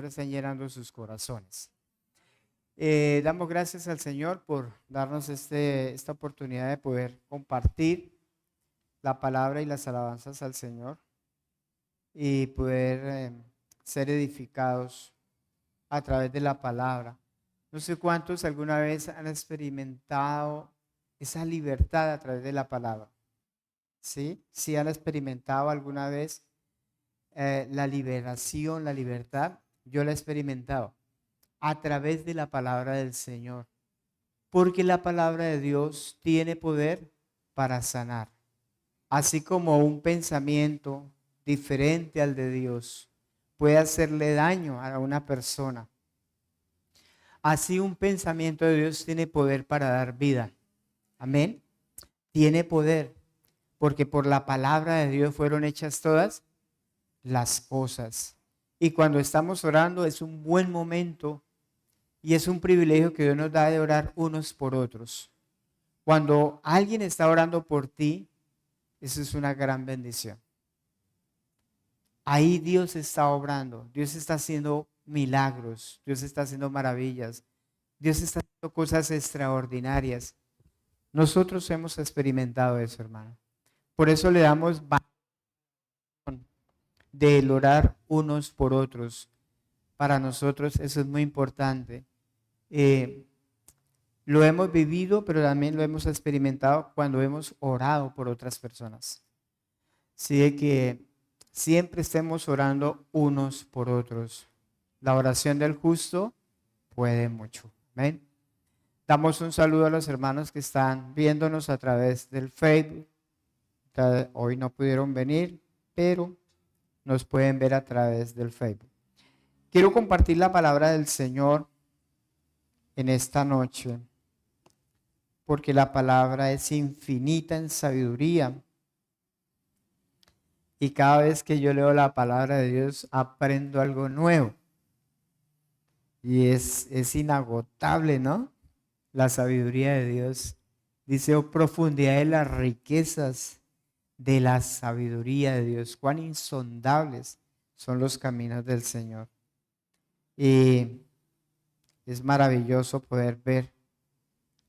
Señor estén llenando sus corazones. Damos gracias al Señor por darnos esta oportunidad de poder compartir la palabra y las alabanzas al Señor y poder ser edificados a través de la palabra. No sé cuántos alguna vez han experimentado esa libertad a través de la palabra. ¿Sí? ¿Sí han experimentado alguna vez la liberación, la libertad? Yo la he experimentado a través de la palabra del Señor. Porque la palabra de Dios tiene poder para sanar. Así como un pensamiento diferente al de Dios puede hacerle daño a una persona, así un pensamiento de Dios tiene poder para dar vida. Amén. Tiene poder, porque por la palabra de Dios fueron hechas todas las cosas. Y cuando estamos orando es un buen momento y es un privilegio que Dios nos da de orar unos por otros. Cuando alguien está orando por ti, eso es una gran bendición. Ahí Dios está obrando, Dios está haciendo milagros, Dios está haciendo maravillas, Dios está haciendo cosas extraordinarias. Nosotros hemos experimentado eso, hermano. Por eso le damos valor del orar unos por otros. Para nosotros eso es muy importante. Lo hemos vivido, pero también lo hemos experimentado cuando hemos orado por otras personas. Así de que siempre estemos orando unos por otros. La oración del justo puede mucho. Amén. Damos un saludo a los hermanos que están viéndonos a través del Facebook. Hoy no pudieron venir, pero nos pueden ver a través del Facebook. Quiero compartir la palabra del Señor en esta noche, porque la palabra es infinita en sabiduría. Y cada vez que yo leo la palabra de Dios, aprendo algo nuevo. Y es inagotable, ¿no? La sabiduría de Dios. Dice, oh profundidad de las riquezas de la sabiduría de Dios. Cuán insondables son los caminos del Señor. Y es maravilloso poder ver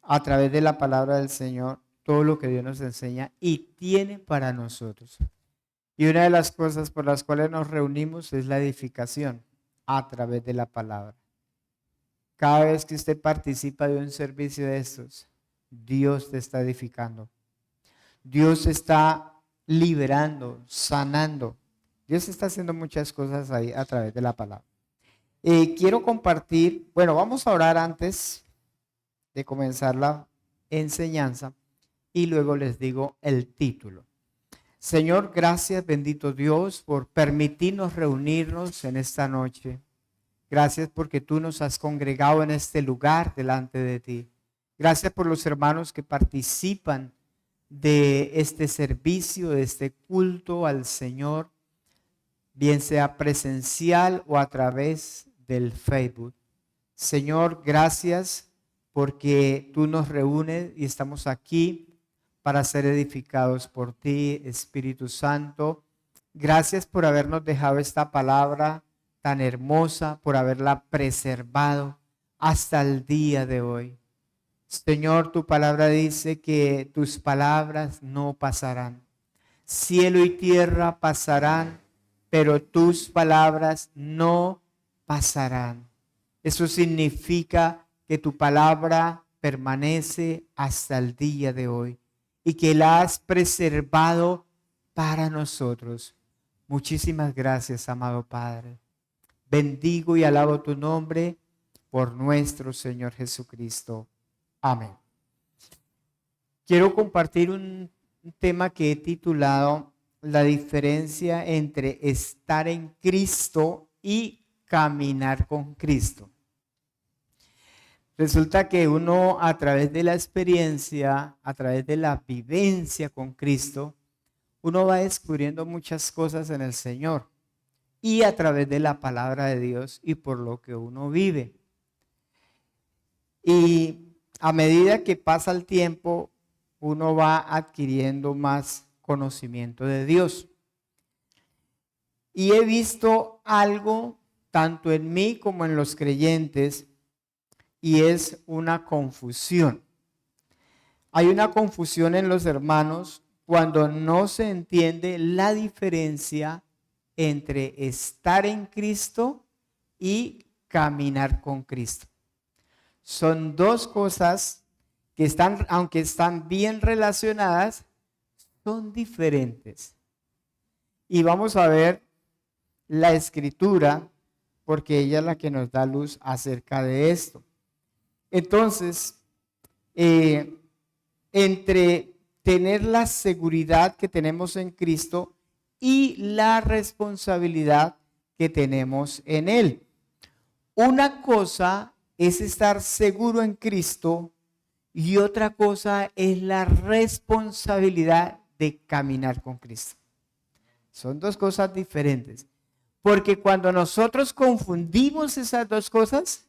a través de la palabra del Señor todo lo que Dios nos enseña y tiene para nosotros. Y una de las cosas por las cuales nos reunimos es la edificación a través de la palabra. Cada vez que usted participa de un servicio de estos, Dios te está edificando. Dios está liberando, sanando. Dios está haciendo muchas cosas ahí a través de la palabra. Quiero compartir, bueno, vamos a orar antes de comenzar la enseñanza y luego les digo el título. Señor, gracias, bendito Dios, por permitirnos reunirnos en esta noche. Gracias porque tú nos has congregado en este lugar delante de ti. Gracias por los hermanos que participan de este servicio, de este culto al Señor, bien sea presencial o a través del Facebook. Señor, gracias porque tú nos reúnes y estamos aquí para ser edificados por ti, Espíritu Santo. Gracias por habernos dejado esta palabra tan hermosa, por haberla preservado hasta el día de hoy. Señor, tu palabra dice que tus palabras no pasarán. Cielo y tierra pasarán, pero tus palabras no pasarán. Eso significa que tu palabra permanece hasta el día de hoy y que la has preservado para nosotros. Muchísimas gracias, amado Padre. Bendigo y alabo tu nombre por nuestro Señor Jesucristo. Amén. Quiero compartir un tema que he titulado La diferencia entre estar en Cristo y caminar con Cristo. Resulta que uno a través de la experiencia, a través de la vivencia con Cristo, uno va descubriendo muchas cosas en el Señor y a través de la palabra de Dios y por lo que uno vive. Y a medida que pasa el tiempo, uno va adquiriendo más conocimiento de Dios. Y he visto algo tanto en mí como en los creyentes, y es una confusión. Hay una confusión en los hermanos cuando no se entiende la diferencia entre estar en Cristo y caminar con Cristo. Son dos cosas que están, aunque están bien relacionadas, son diferentes. Y vamos a ver la escritura, porque ella es la que nos da luz acerca de esto. Entonces, entre tener la seguridad que tenemos en Cristo y la responsabilidad que tenemos en Él. Una cosa es estar seguro en Cristo y otra cosa es la responsabilidad de caminar con Cristo. Son dos cosas diferentes. Porque cuando nosotros confundimos esas dos cosas,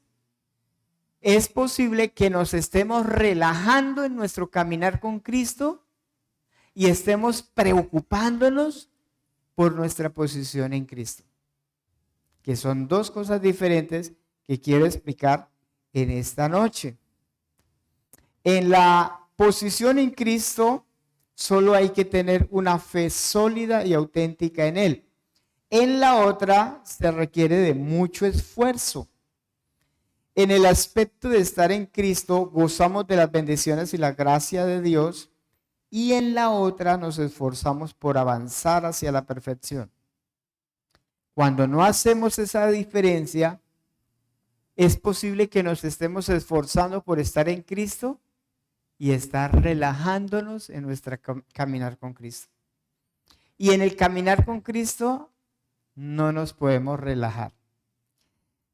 es posible que nos estemos relajando en nuestro caminar con Cristo y estemos preocupándonos por nuestra posición en Cristo. Que son dos cosas diferentes que quiero explicar en esta noche. En la posición en Cristo, solo hay que tener una fe sólida y auténtica en Él. En la otra, se requiere de mucho esfuerzo. En el aspecto de estar en Cristo, gozamos de las bendiciones y la gracia de Dios, y en la otra nos esforzamos por avanzar hacia la perfección. Cuando no hacemos esa diferencia, es posible que nos estemos esforzando por estar en Cristo y estar relajándonos en nuestro caminar con Cristo. Y en el caminar con Cristo no nos podemos relajar.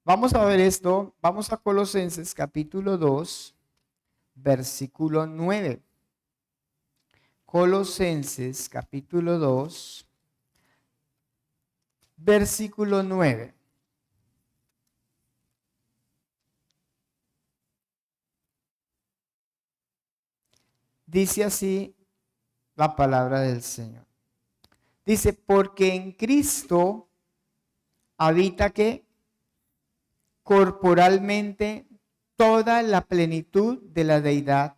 Vamos a ver esto, vamos a Colosenses capítulo 2, versículo 9. Colosenses capítulo 2, versículo 9. Dice así la palabra del Señor. Dice, porque en Cristo habita que corporalmente toda la plenitud de la deidad,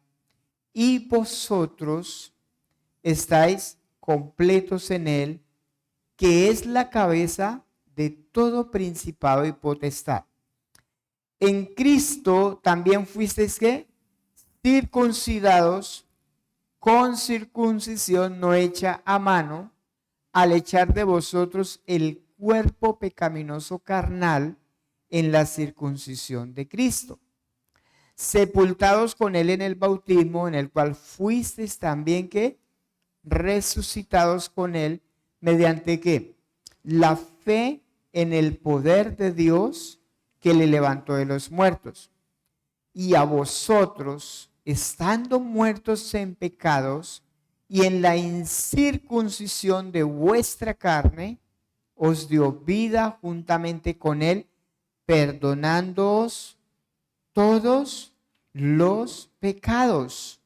y vosotros estáis completos en Él, que es la cabeza de todo principado y potestad. En Cristo también fuisteis ¿qué? Circuncidados con circuncisión no hecha a mano, al echar de vosotros el cuerpo pecaminoso carnal en la circuncisión de Cristo, sepultados con Él en el bautismo, en el cual fuisteis también ¿qué? Resucitados con Él, mediante ¿qué? La fe en el poder de Dios que le levantó de los muertos. Y a vosotros, estando muertos en pecados y en la incircuncisión de vuestra carne, os dio vida juntamente con Él, perdonándoos todos los pecados,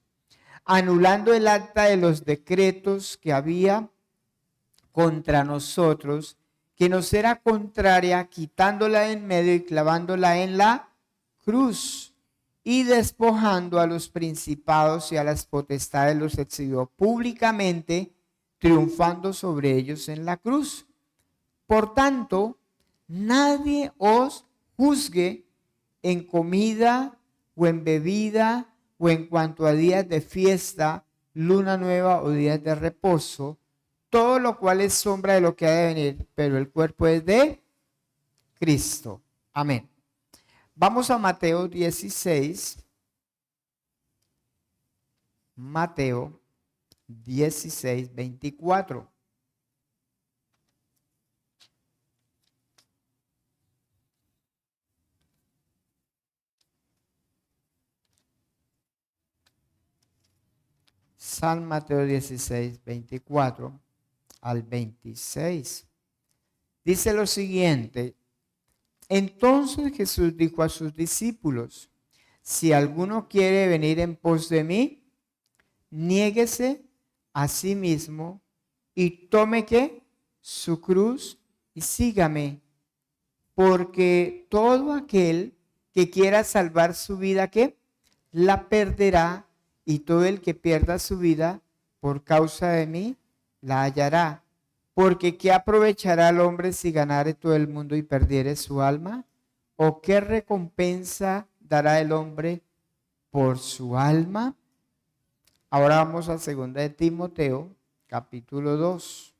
anulando el acta de los decretos que había contra nosotros, que nos era contraria, quitándola en medio y clavándola en la cruz, y despojando a los principados y a las potestades los exhibió públicamente, triunfando sobre ellos en la cruz. Por tanto, nadie os juzgue en comida o en bebida o en cuanto a días de fiesta, luna nueva o días de reposo, todo lo cual es sombra de lo que ha de venir, pero el cuerpo es de Cristo. Amén. Vamos a Mateo 16. Mateo 16, 24. San Mateo 16, 24 al 26. Dice lo siguiente. Entonces Jesús dijo a sus discípulos, si alguno quiere venir en pos de mí, niéguese a sí mismo y tome ¿qué? Su cruz y sígame. porque todo aquel que quiera salvar su vida, ¿qué? La perderá, y todo el que pierda su vida por causa de mí, la hallará. Porque ¿qué aprovechará el hombre si ganare todo el mundo y perdiere su alma? ¿O qué recompensa dará el hombre por su alma? Ahora vamos a 2 de Timoteo, capítulo 2,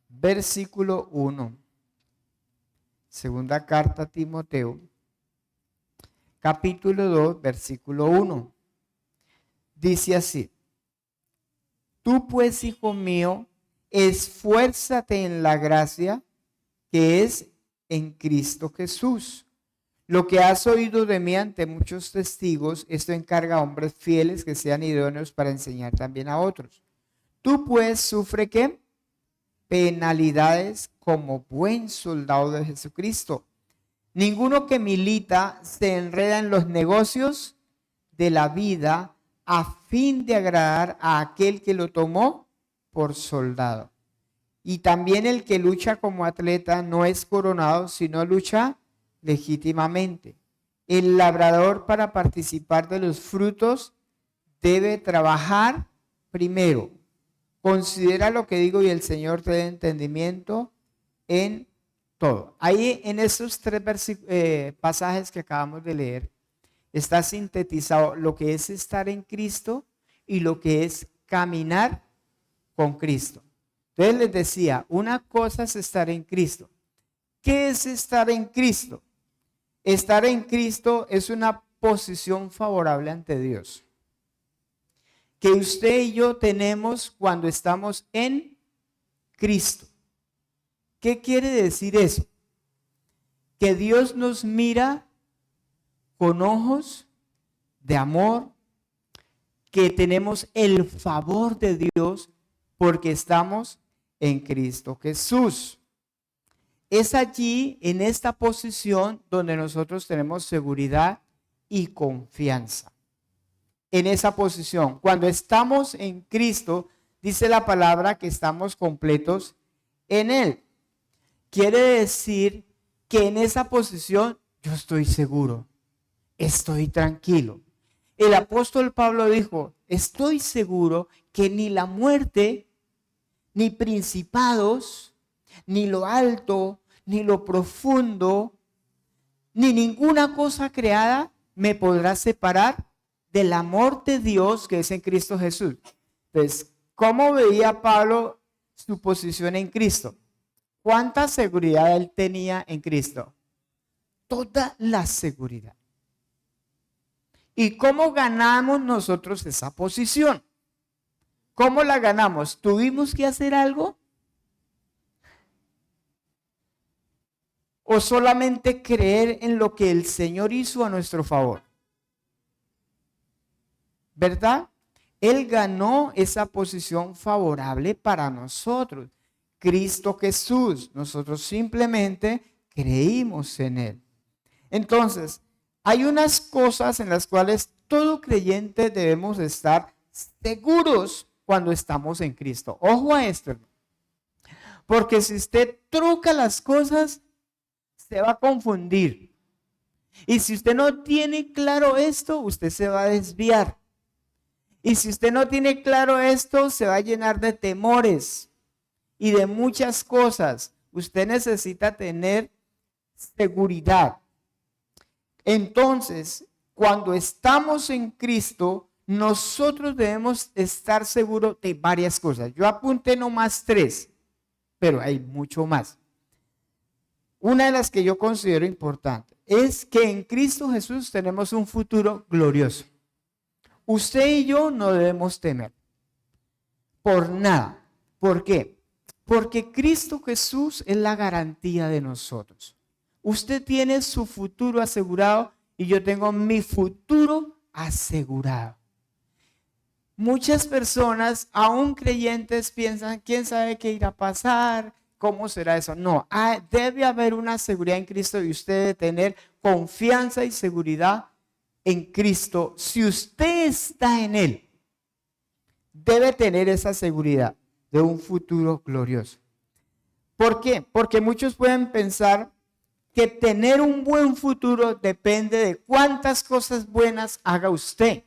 versículo 1. Segunda carta a Timoteo, capítulo 2, versículo 1. Dice así: Tú pues, hijo mío, esfuérzate en la gracia que es en Cristo Jesús. Lo que has oído de mí ante muchos testigos, esto encarga a hombres fieles que sean idóneos para enseñar también a otros. Tú pues sufre ¿qué? Penalidades como buen soldado de Jesucristo. Ninguno que milita se enreda en los negocios de la vida a fin de agradar a aquel que lo tomó por soldado. Y también el que lucha como atleta no es coronado, sino lucha legítimamente. El labrador, para participar de los frutos, debe trabajar primero. Considera lo que digo y el Señor te dé entendimiento en todo. Ahí en esos tres pasajes que acabamos de leer, está sintetizado lo que es estar en Cristo y lo que es caminar con Cristo. Entonces les decía, una cosa es estar en Cristo. ¿Qué es estar en Cristo? Estar en Cristo es una posición favorable ante Dios, que usted y yo tenemos cuando estamos en Cristo. ¿Qué quiere decir eso? Que Dios nos mira con ojos de amor, que tenemos el favor de Dios porque estamos en Cristo Jesús. Es allí, en esta posición, donde nosotros tenemos seguridad y confianza. En esa posición, cuando estamos en Cristo, dice la palabra que estamos completos en Él. Quiere decir que en esa posición yo estoy seguro, estoy tranquilo. El apóstol Pablo dijo, estoy seguro que ni la muerte, ni principados, ni lo alto, ni lo profundo, ni ninguna cosa creada me podrá separar del amor de Dios que es en Cristo Jesús. Entonces, ¿cómo veía Pablo su posición en Cristo? ¿Cuánta seguridad él tenía en Cristo? Toda la seguridad. ¿Y cómo ganamos nosotros esa posición? ¿Cómo la ganamos? ¿Tuvimos que hacer algo? ¿O solamente creer en lo que el Señor hizo a nuestro favor? ¿Verdad? Él ganó esa posición favorable para nosotros. Cristo Jesús, nosotros simplemente creímos en Él. Entonces, hay unas cosas en las cuales todo creyente debemos estar seguros cuando estamos en Cristo. Ojo a esto, hermano. Porque si usted truca las cosas, se va a confundir. Y si usted no tiene claro esto, usted se va a desviar. Y si usted no tiene claro esto, se va a llenar de temores y de muchas cosas. Usted necesita tener seguridad. Entonces, cuando estamos en Cristo, nosotros debemos estar seguros de varias cosas. Yo apunté nomás 3, pero hay mucho más. Una de las que yo considero importante es que en Cristo Jesús tenemos un futuro glorioso. Usted y yo no debemos temer por nada. ¿Por qué? Porque Cristo Jesús es la garantía de nosotros. Usted tiene su futuro asegurado y yo tengo mi futuro asegurado. Muchas personas, aún creyentes, piensan, ¿quién sabe qué irá a pasar? ¿Cómo será eso? No, debe haber una seguridad en Cristo y usted debe tener confianza y seguridad en Cristo. Si usted está en Él, debe tener esa seguridad de un futuro glorioso. ¿Por qué? Porque muchos pueden pensar que tener un buen futuro depende de cuántas cosas buenas haga usted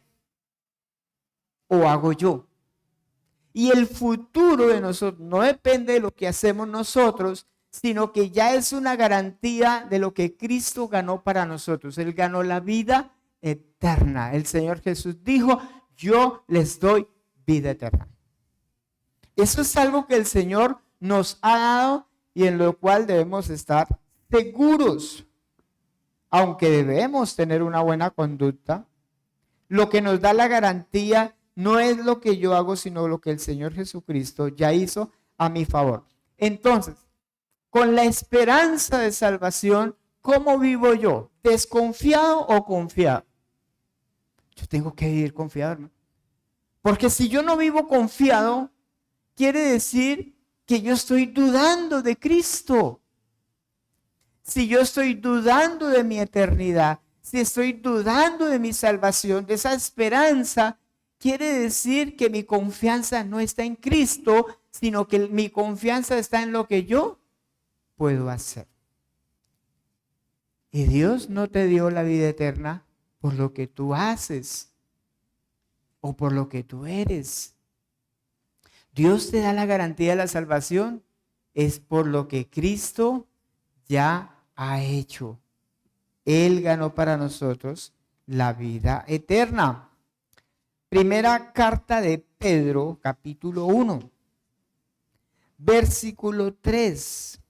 o hago yo. Y el futuro de nosotros no depende de lo que hacemos nosotros, sino que ya es una garantía de lo que Cristo ganó para nosotros. Él ganó la vida eterna. El Señor Jesús dijo, yo les doy vida eterna. Eso es algo que el Señor nos ha dado y en lo cual debemos estar seguros. Aunque debemos tener una buena conducta, lo que nos da la garantía no es lo que yo hago, sino lo que el Señor Jesucristo ya hizo a mi favor. Entonces, con la esperanza de salvación, ¿cómo vivo yo? ¿Desconfiado o confiado? Yo tengo que vivir confiado, hermano. Porque si yo no vivo confiado, quiere decir que yo estoy dudando de Cristo. Si yo estoy dudando de mi eternidad, si estoy dudando de mi salvación, de esa esperanza, quiere decir que mi confianza no está en Cristo, sino que mi confianza está en lo que yo puedo hacer. Y Dios no te dio la vida eterna por lo que tú haces o por lo que tú eres. Dios te da la garantía de la salvación es por lo que Cristo ya ha hecho. Él ganó para nosotros la vida eterna. Primera carta de Pedro, capítulo 1, versículo 3.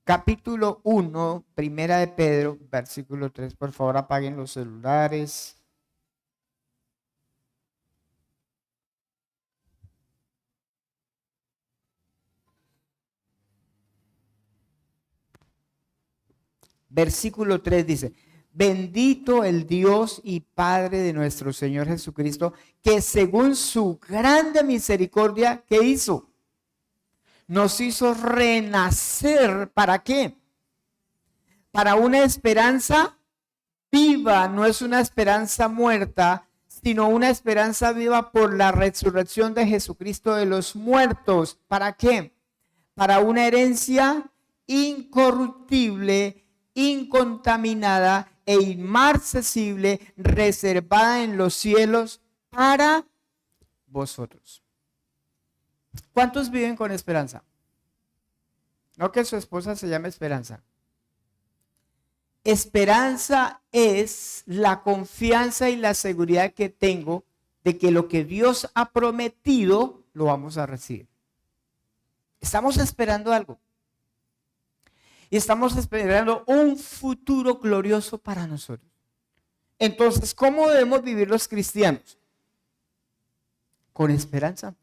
Capítulo 1, primera de Pedro, versículo 3. Por favor, apaguen los celulares. Versículo 3 dice, bendito el Dios y Padre de nuestro Señor Jesucristo, que según su grande misericordia, ¿qué hizo? Nos hizo renacer, ¿para qué? Para una esperanza viva, no es una esperanza muerta, sino una esperanza viva por la resurrección de Jesucristo de los muertos. ¿Para qué? Para una herencia incorruptible, incontaminada e inmarcesible, reservada en los cielos para vosotros. ¿Cuántos viven con esperanza? No que su esposa se llame Esperanza. Esperanza es la confianza y la seguridad que tengo de que lo que Dios ha prometido lo vamos a recibir. Estamos esperando algo. Y estamos esperando un futuro glorioso para nosotros. Entonces, ¿cómo debemos vivir los cristianos? Con esperanza.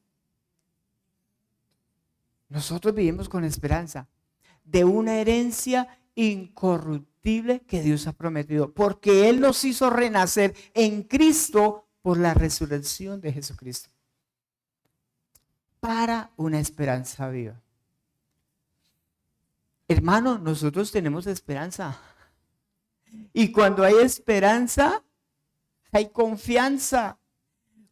Nosotros vivimos con esperanza de una herencia incorruptible que Dios ha prometido, porque Él nos hizo renacer en Cristo por la resurrección de Jesucristo. Para una esperanza viva. Hermano, nosotros tenemos esperanza. Y cuando hay esperanza, hay confianza.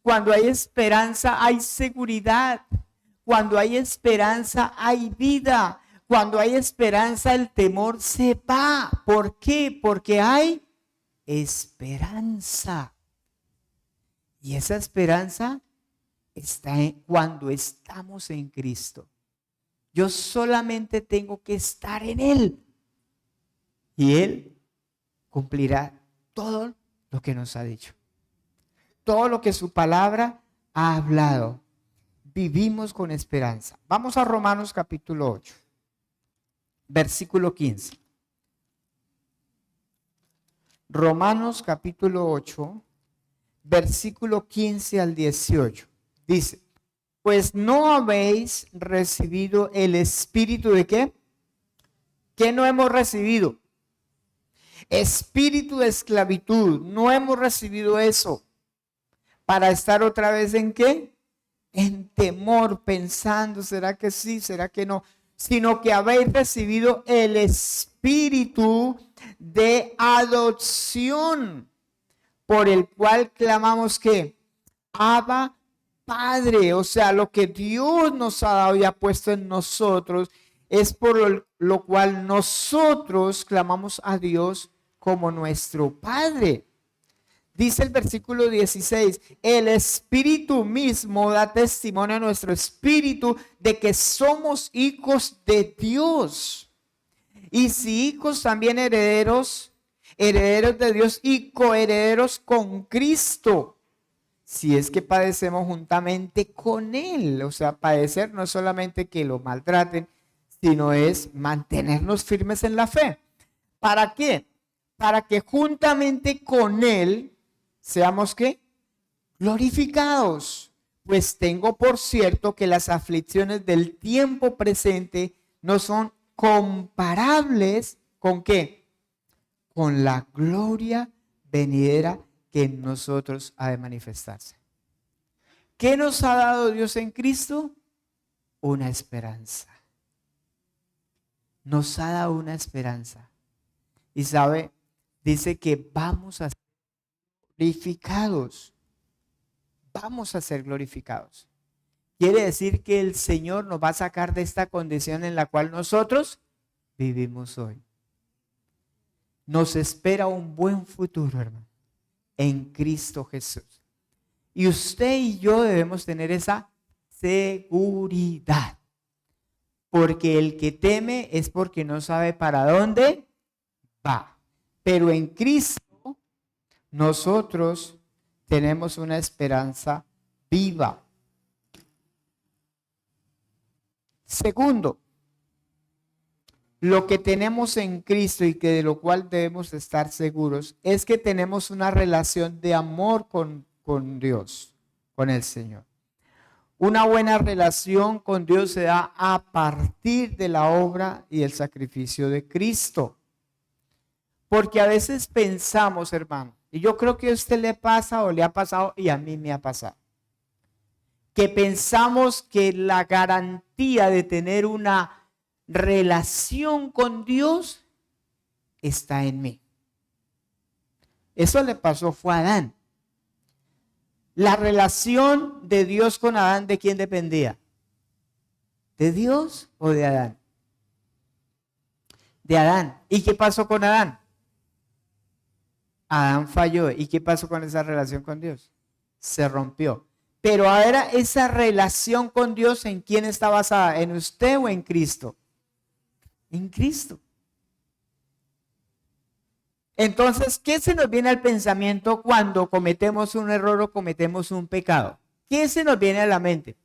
Cuando hay esperanza, hay seguridad. Cuando hay esperanza, hay vida. Cuando hay esperanza, el temor se va. ¿Por qué? Porque hay esperanza. Y esa esperanza está cuando estamos en Cristo. Yo solamente tengo que estar en Él. Y Él cumplirá todo lo que nos ha dicho. Todo lo que su palabra ha hablado. Vivimos con esperanza. Vamos a Romanos capítulo 8, versículo 15. Romanos capítulo 8, versículo 15 al 18. Dice, pues no habéis recibido el espíritu de ¿qué? ¿Qué no hemos recibido? Espíritu de esclavitud. No hemos recibido eso. Para estar otra vez ¿en qué? En temor, pensando, ¿será que sí? ¿Será que no? Sino que habéis recibido el espíritu de adopción, por el cual clamamos que Abba Padre. O sea, lo que Dios nos ha dado y ha puesto en nosotros es por lo cual nosotros clamamos a Dios como nuestro Padre. Dice el versículo 16, el Espíritu mismo da testimonio a nuestro espíritu de que somos hijos de Dios. Y si hijos, también herederos, herederos de Dios y coherederos con Cristo. Si es que padecemos juntamente con Él. O sea, padecer no es solamente que lo maltraten, sino es mantenernos firmes en la fe. ¿Para qué? Para que juntamente con Él seamos ¿qué? Glorificados. Pues tengo por cierto que las aflicciones del tiempo presente no son comparables ¿con qué? Con la gloria venidera que en nosotros ha de manifestarse. ¿Qué nos ha dado Dios en Cristo? Una esperanza. Nos ha dado una esperanza. Y sabe, dice que vamos a ser glorificados. Vamos a ser glorificados. Quiere decir que el Señor nos va a sacar de esta condición en la cual nosotros vivimos hoy. Nos espera un buen futuro, hermano, en Cristo Jesús. Y usted y yo debemos tener esa seguridad. Porque el que teme es porque no sabe para dónde va. Pero en Cristo nosotros tenemos una esperanza viva. Segundo, lo que tenemos en Cristo y que de lo cual debemos estar seguros es que tenemos una relación de amor con Dios, con el Señor. Una buena relación con Dios se da a partir de la obra y el sacrificio de Cristo. Porque a veces pensamos, hermano, y yo creo que a usted le pasa o le ha pasado y a mí me ha pasado, que pensamos que la garantía de tener una relación con Dios está en mí. Eso le pasó fue a Adán. La relación de Dios con Adán, ¿de quién dependía? ¿De Dios o de Adán? De Adán. ¿Y qué pasó con Adán? Adán falló. ¿Y qué pasó con esa relación con Dios? Se rompió. Pero ahora esa relación con Dios, ¿en quién está basada? ¿En usted o en Cristo? En Cristo. Entonces, ¿qué se nos viene al pensamiento cuando cometemos un error o cometemos un pecado? ¿Qué se nos viene a la mente?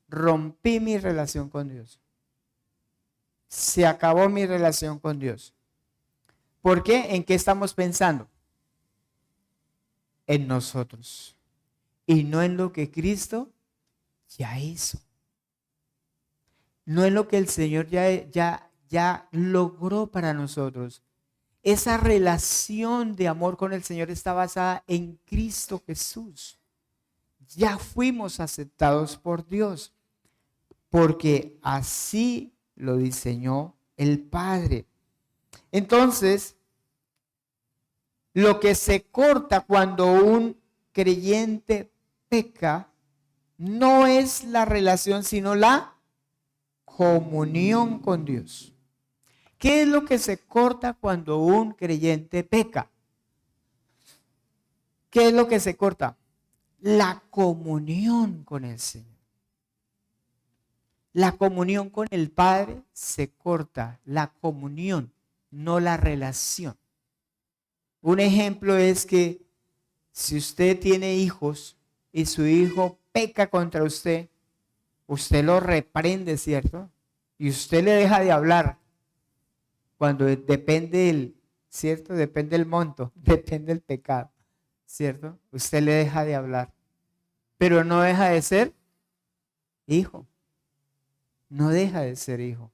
Rompí mi relación con Dios. Se acabó mi relación con Dios. ¿Por qué? ¿En qué estamos pensando? En nosotros. Y no en lo que Cristo ya hizo. No en lo que el Señor ya logró para nosotros. Esa relación de amor con el Señor está basada en Cristo Jesús. Ya fuimos aceptados por Dios, porque así lo diseñó el Padre. Entonces, lo que se corta cuando un creyente peca no es la relación, sino la comunión con Dios. ¿Qué es lo que se corta cuando un creyente peca? ¿Qué es lo que se corta? La comunión con el Señor. La comunión con el Padre se corta, la comunión, no la relación. Un ejemplo es que si usted tiene hijos y su hijo peca contra usted, usted lo reprende, ¿cierto? Y usted le deja de hablar. Cuando depende el, ¿cierto? Depende el monto, depende el pecado, ¿cierto? Usted le deja de hablar, pero no deja de ser hijo. No deja de ser hijo.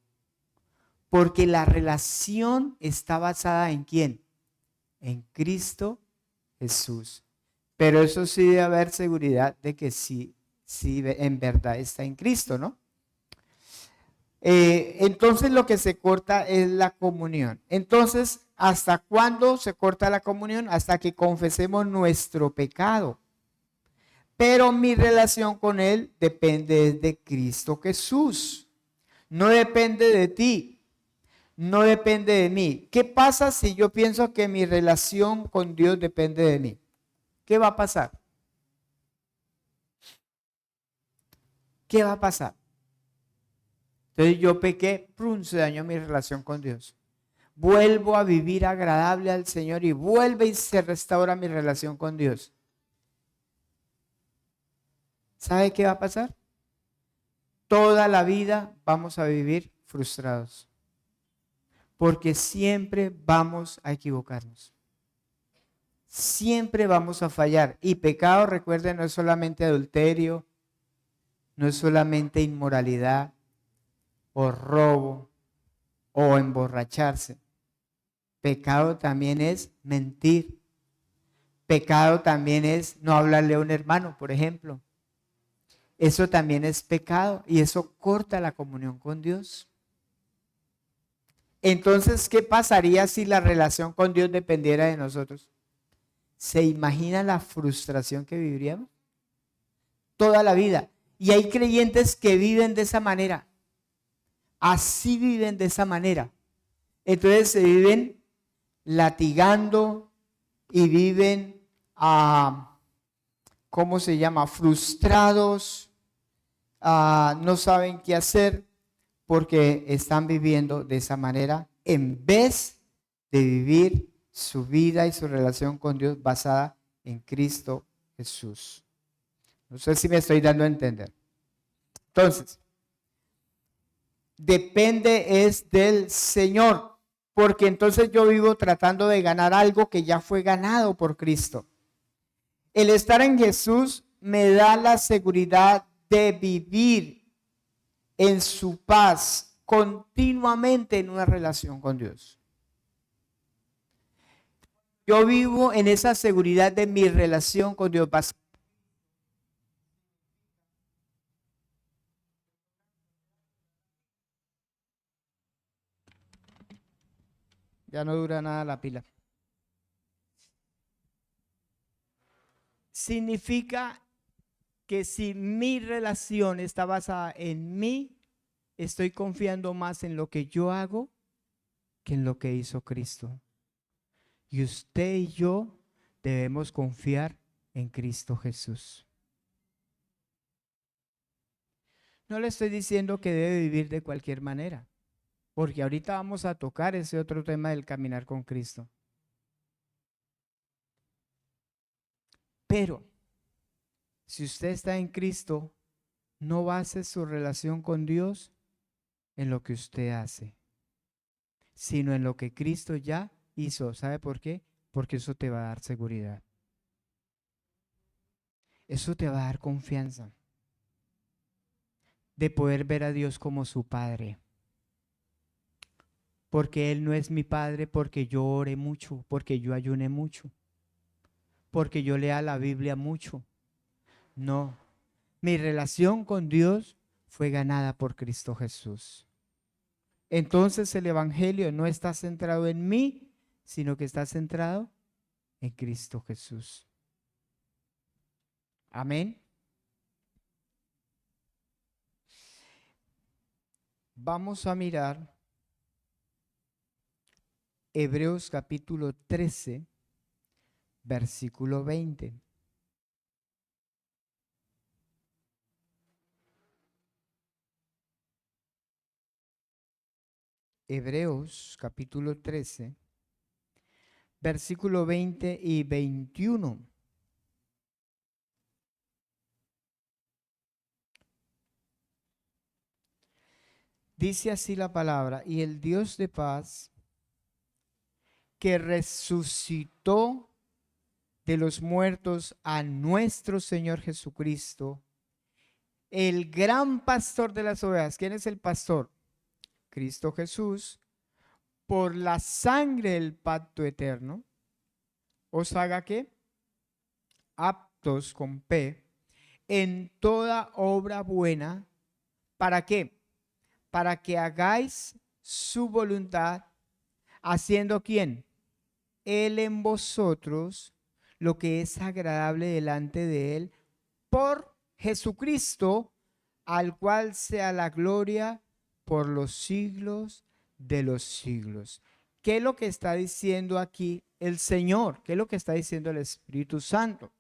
Porque la relación está basada en ¿quién? En Cristo Jesús. Pero eso sí debe haber seguridad de que sí en verdad está en Cristo, ¿no? Entonces lo que se corta es la comunión. Entonces ¿Hasta cuándo se corta la comunión? Hasta que confesemos nuestro pecado. Pero mi relación con Él depende de Cristo Jesús. No depende de ti. No depende de mí. ¿Qué pasa si yo pienso que mi relación con Dios depende de mí? ¿Qué va a pasar? ¿Qué va a pasar? Entonces yo pequé, ¡prum!, se dañó mi relación con Dios. Vuelvo a vivir agradable al Señor y vuelve y se restaura mi relación con Dios. ¿Sabe qué va a pasar? Toda la vida vamos a vivir frustrados. Porque siempre vamos a equivocarnos. Siempre vamos a fallar. Y pecado, recuerden, no es solamente adulterio, no es solamente inmoralidad o robo o emborracharse. Pecado también es mentir. Pecado también es no hablarle a un hermano, por ejemplo. Eso también es pecado y eso corta la comunión con Dios. Entonces, ¿qué pasaría si la relación con Dios dependiera de nosotros? ¿Se imagina la frustración que viviríamos? Toda la vida. Y hay creyentes que viven de esa manera. Así viven de esa manera. Entonces se viven latigando y viven, ¿cómo se llama? Frustrados, no saben qué hacer porque están viviendo de esa manera en vez de vivir su vida y su relación con Dios basada en Cristo Jesús. No sé si me estoy dando a entender. Entonces, depende es del Señor, porque entonces yo vivo tratando de ganar algo que ya fue ganado por Cristo. El estar en Jesús me da la seguridad de vivir en su paz continuamente en una relación con Dios. Yo vivo en esa seguridad de mi relación con Dios. Ya no dura nada la pila. Significa que si mi relación está basada en mí, estoy confiando más en lo que yo hago que en lo que hizo Cristo. Y usted y yo debemos confiar en Cristo Jesús. No le estoy diciendo que debe vivir de cualquier manera, porque ahorita vamos a tocar ese otro tema del caminar con Cristo. Pero si usted está en Cristo, no base su relación con Dios en lo que usted hace, sino en lo que Cristo ya hizo. ¿Sabe por qué? Porque eso te va a dar seguridad. Eso te va a dar confianza de poder ver a Dios como su Padre. Porque Él no es mi Padre porque yo oré mucho, porque yo ayuné mucho, porque yo lea la Biblia mucho. No, mi relación con Dios fue ganada por Cristo Jesús. Entonces el Evangelio no está centrado en mí, sino que está centrado en Cristo Jesús. Amén. Vamos a mirar Hebreos capítulo 13, versículo 20. Hebreos capítulo 13, versículo 20 y 21. Dice así la palabra: y el Dios de paz, que resucitó de los muertos a nuestro Señor Jesucristo, el gran pastor de las ovejas. ¿Quién es el pastor? Cristo Jesús. Por la sangre del pacto eterno, os haga que aptos con P en toda obra buena. ¿Para qué? Para que hagáis su voluntad, haciendo ¿quién? Él en vosotros lo que es agradable delante de Él por Jesucristo, al cual sea la gloria por los siglos de los siglos. ¿Qué es lo que está diciendo aquí el Señor? ¿Qué es lo que está diciendo el Espíritu Santo?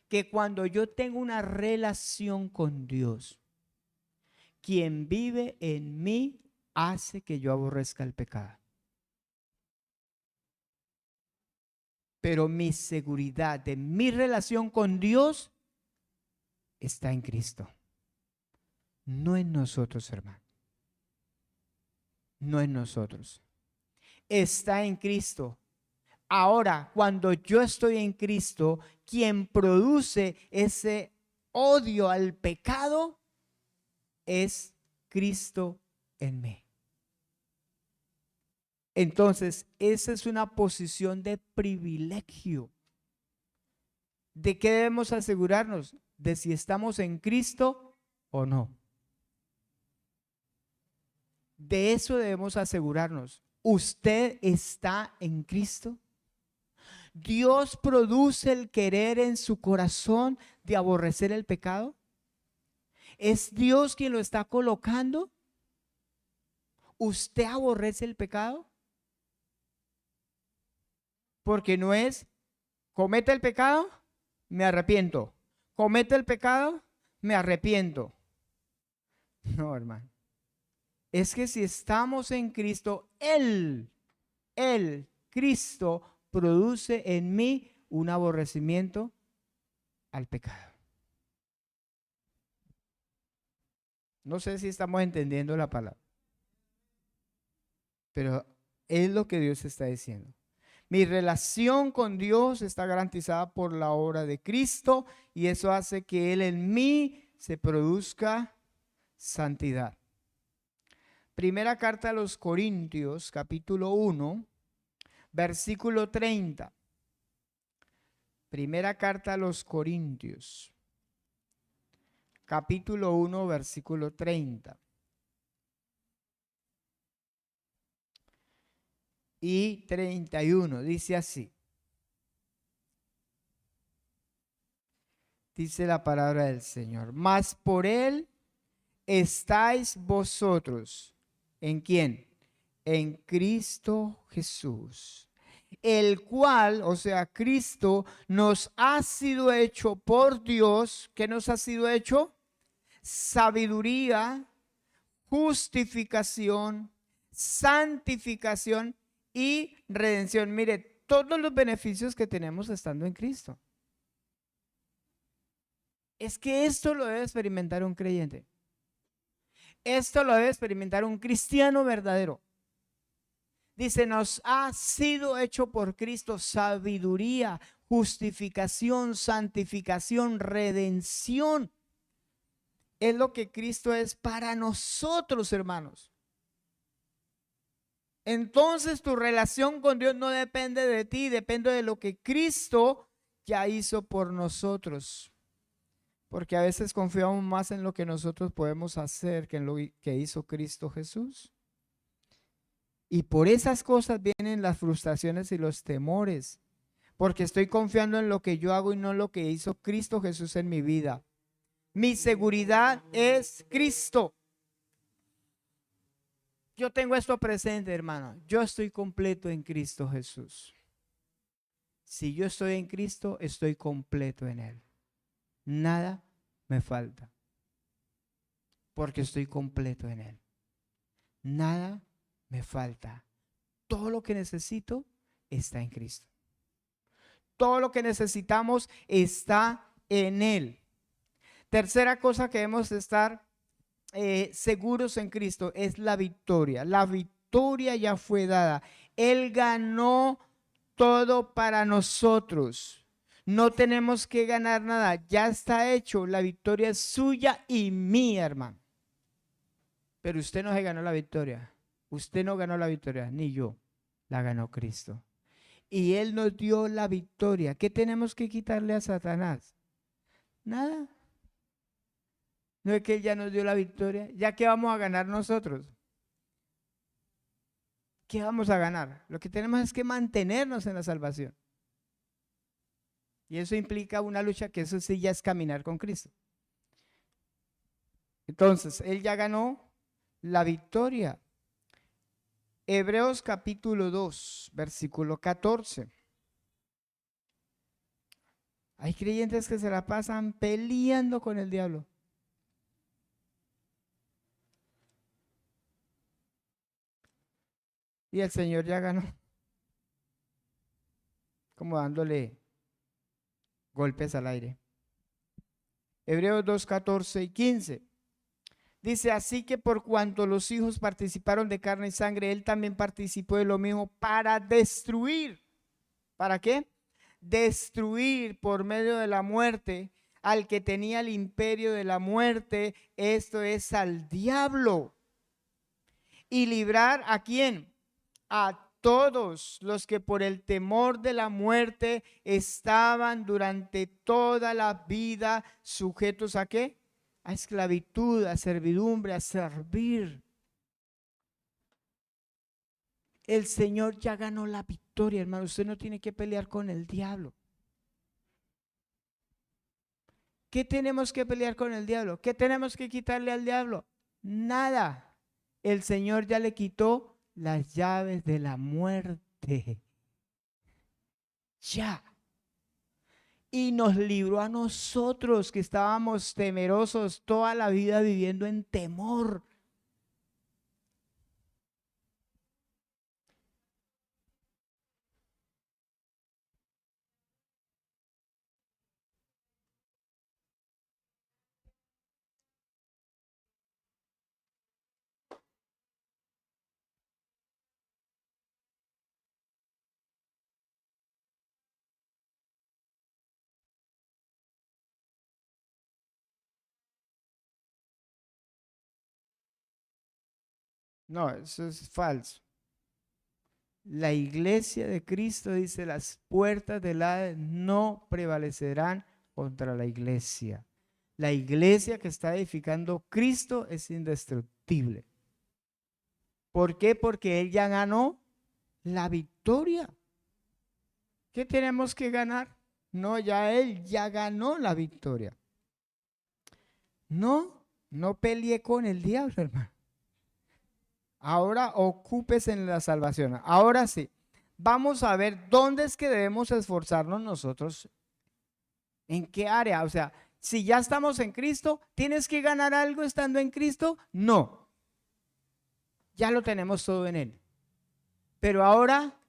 Que cuando yo tengo una relación con Dios, quien vive en mí hace que yo aborrezca el pecado. Pero mi seguridad de mi relación con Dios está en Cristo, no en nosotros, hermano. No en nosotros. Está en Cristo. Ahora, cuando yo estoy en Cristo, quien produce ese odio al pecado es Cristo en mí. Entonces, esa es una posición de privilegio. ¿De qué debemos asegurarnos? De si estamos en Cristo o no. De eso debemos asegurarnos. ¿Usted está en Cristo? ¿Dios produce el querer en su corazón de aborrecer el pecado? ¿Es Dios quien lo está colocando? ¿Usted aborrece el pecado? Porque no es, comete el pecado, me arrepiento. Comete el pecado, me arrepiento. No, hermano. Es que si estamos en Cristo, Cristo produce en mí un aborrecimiento al pecado. No sé si estamos entendiendo la palabra, pero es lo que Dios está diciendo. Mi relación con Dios está garantizada por la obra de Cristo y eso hace que Él en mí se produzca santidad. Primera carta a los Corintios, capítulo 1, versículo 30. Primera carta a los Corintios, capítulo 1, versículo 30. Y 31, dice así. Dice la palabra del Señor. Mas por Él estáis vosotros. ¿En quién? En Cristo Jesús. El cual, o sea, Cristo, nos ha sido hecho por Dios. ¿Qué nos ha sido hecho? Sabiduría, justificación, santificación y redención. Mire, todos los beneficios que tenemos estando en Cristo. Es que esto lo debe experimentar un creyente. Esto lo debe experimentar un cristiano verdadero. Dice, nos ha sido hecho por Cristo sabiduría, justificación, santificación, redención. Es lo que Cristo es para nosotros, hermanos. Entonces tu relación con Dios no depende de ti, depende de lo que Cristo ya hizo por nosotros. Porque a veces confiamos más en lo que nosotros podemos hacer que en lo que hizo Cristo Jesús. Y por esas cosas vienen las frustraciones y los temores. Porque estoy confiando en lo que yo hago y no en lo que hizo Cristo Jesús en mi vida. Mi seguridad es Cristo. Yo tengo esto presente, hermano. Yo estoy completo en Cristo Jesús. Si yo estoy en Cristo, estoy completo en Él. Nada me falta. Porque estoy completo en Él. Nada me falta. Todo lo que necesito está en Cristo. Todo lo que necesitamos está en Él. Tercera cosa que debemos estar seguros en Cristo es la victoria. La victoria ya fue dada. Él ganó todo para nosotros. No tenemos que ganar nada. Ya está hecho. La victoria es suya y mía, hermano. Pero usted no se ganó la victoria. Usted no ganó la victoria, ni yo. La ganó Cristo. Y Él nos dio la victoria. ¿Qué tenemos que quitarle a Satanás? Nada. No es que Él ya nos dio la victoria. ¿Ya que vamos a ganar nosotros? ¿qué vamos a ganar? Lo que tenemos es que mantenernos en la salvación. Y eso implica una lucha que eso sí ya es caminar con Cristo. Entonces, Él ya ganó la victoria. Hebreos capítulo 2, versículo 14. Hay creyentes que se la pasan peleando con el diablo. Y el Señor ya ganó, como dándole golpes al aire. Hebreos 2, 14 y 15. Dice, así que por cuanto los hijos participaron de carne y sangre, Él también participó de lo mismo para destruir. ¿Para qué? Destruir por medio de la muerte al que tenía el imperio de la muerte, esto es al diablo. Y librar ¿a quién? A todos los que por el temor de la muerte estaban durante toda la vida sujetos ¿a qué? A esclavitud, a servidumbre, a servir. El Señor ya ganó la victoria, hermano. Usted no tiene que pelear con el diablo. ¿Qué tenemos que pelear con el diablo? ¿Qué tenemos que quitarle al diablo? Nada. El Señor ya le quitó las llaves de la muerte. Ya. Y nos libró a nosotros que estábamos temerosos toda la vida viviendo en temor. No, eso es falso. La iglesia de Cristo dice, las puertas del Hades no prevalecerán contra la iglesia. La iglesia que está edificando Cristo es indestructible. ¿Por qué? Porque Él ya ganó la victoria. ¿Qué tenemos que ganar? No, ya Él ya ganó la victoria. No, no peleé con el diablo, hermano. Ahora ocúpese en la salvación. Ahora sí, vamos a ver dónde es que debemos esforzarnos nosotros. ¿En qué área? O sea, si ya estamos en Cristo, ¿tienes que ganar algo estando en Cristo? No. Ya lo tenemos todo en Él. Pero ahora,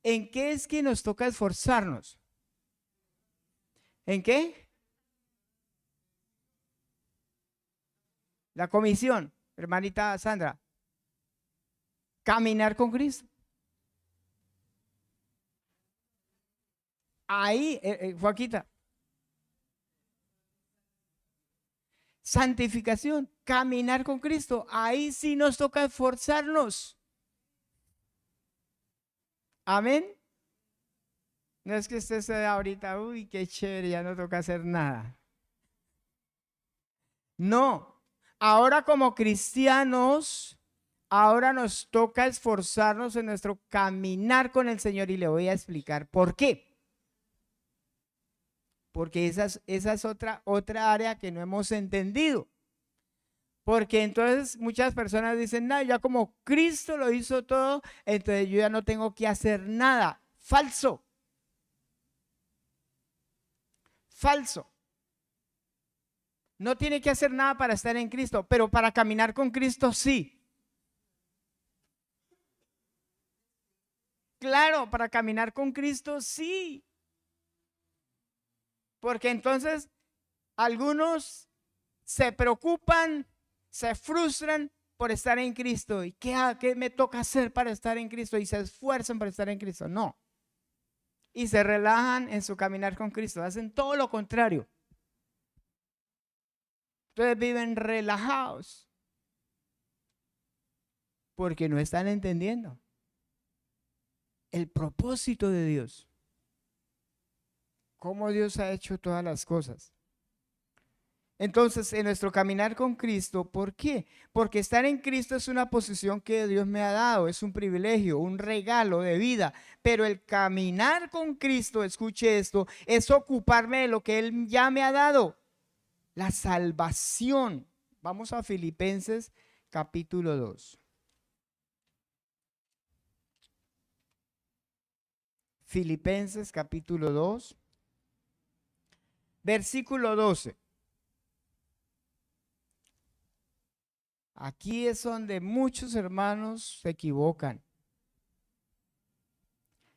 ¿en qué es que nos toca esforzarnos? ¿En qué? La comisión, hermanita Sandra. Caminar con Cristo. Ahí, Joaquita. Santificación, caminar con Cristo. Ahí sí nos toca esforzarnos. Amén. No es que usted se da ahorita, uy, qué chévere, ya no toca hacer nada. No. Ahora como cristianos, ahora nos toca esforzarnos en nuestro caminar con el Señor y le voy a explicar por qué. Porque esa es otra área que no hemos entendido. Porque entonces muchas personas dicen, no, ya como Cristo lo hizo todo, entonces yo ya no tengo que hacer nada. Falso. Falso. No tiene que hacer nada para estar en Cristo, pero para caminar con Cristo sí. Claro, para caminar con Cristo sí. Porque entonces algunos se preocupan, se frustran por estar en Cristo. ¿Y qué me toca hacer para estar en Cristo? Y se esfuerzan para estar en Cristo. No. Y se relajan en su caminar con Cristo. Hacen todo lo contrario. Entonces viven relajados. Porque no están entendiendo el propósito de Dios. Cómo Dios ha hecho todas las cosas. Entonces, en nuestro caminar con Cristo, ¿por qué? Porque estar en Cristo es una posición que Dios me ha dado, es un privilegio, un regalo de vida. Pero el caminar con Cristo, escuche esto, es ocuparme de lo que Él ya me ha dado, la salvación. Vamos a Filipenses capítulo 2. Filipenses capítulo 2, versículo 12. Aquí es donde muchos hermanos se equivocan.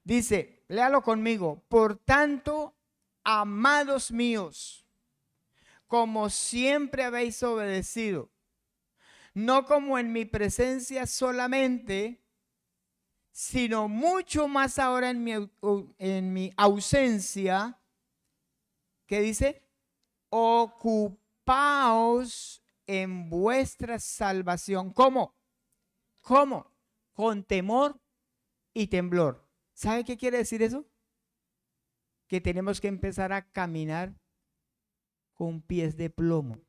Dice, léalo conmigo, por tanto, amados míos, como siempre habéis obedecido, no como en mi presencia solamente, sino mucho más ahora en mi ausencia, ¿qué dice? Ocupaos en vuestra salvación. ¿Cómo? ¿Cómo? Con temor y temblor. ¿Sabe qué quiere decir eso? Que tenemos que empezar a caminar con pies de plomo.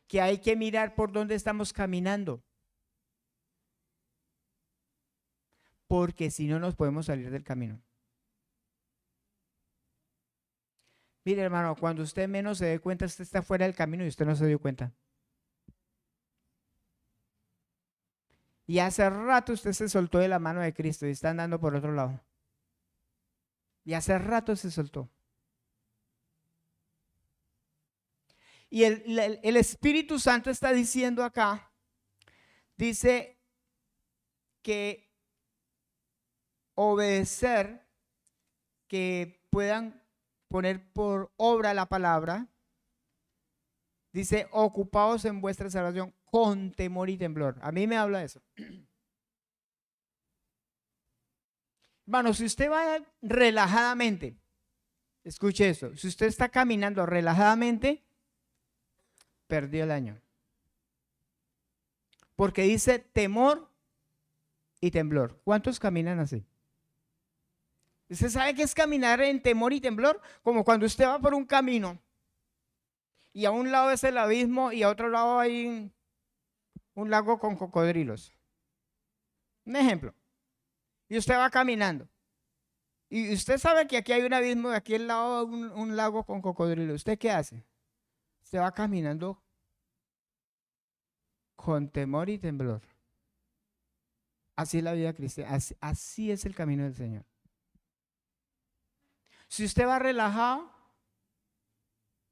Que hay que mirar por dónde estamos caminando. Porque si no nos podemos salir del camino. Mire, hermano, cuando usted menos se dé cuenta, usted está fuera del camino y usted no se dio cuenta. Y hace rato usted se soltó de la mano de Cristo y está andando por otro lado. Y hace rato se soltó. Y el Espíritu Santo está diciendo acá, dice que obedecer, que puedan poner por obra la palabra, dice, ocupaos en vuestra salvación con temor y temblor. A mí me habla de eso. Hermano, si usted va relajadamente, escuche eso, si usted está caminando relajadamente, perdió el año. Porque dice temor y temblor. ¿Cuántos caminan así? ¿Usted sabe qué es caminar en temor y temblor? Como cuando usted va por un camino y a un lado es el abismo y a otro lado hay un lago con cocodrilos. Un ejemplo. Y usted va caminando. Y usted sabe que aquí hay un abismo y aquí al lado un lago con cocodrilos. ¿Usted qué hace? Usted va caminando con temor y temblor. Así es la vida cristiana. Así es el camino del Señor. Si usted va relajado,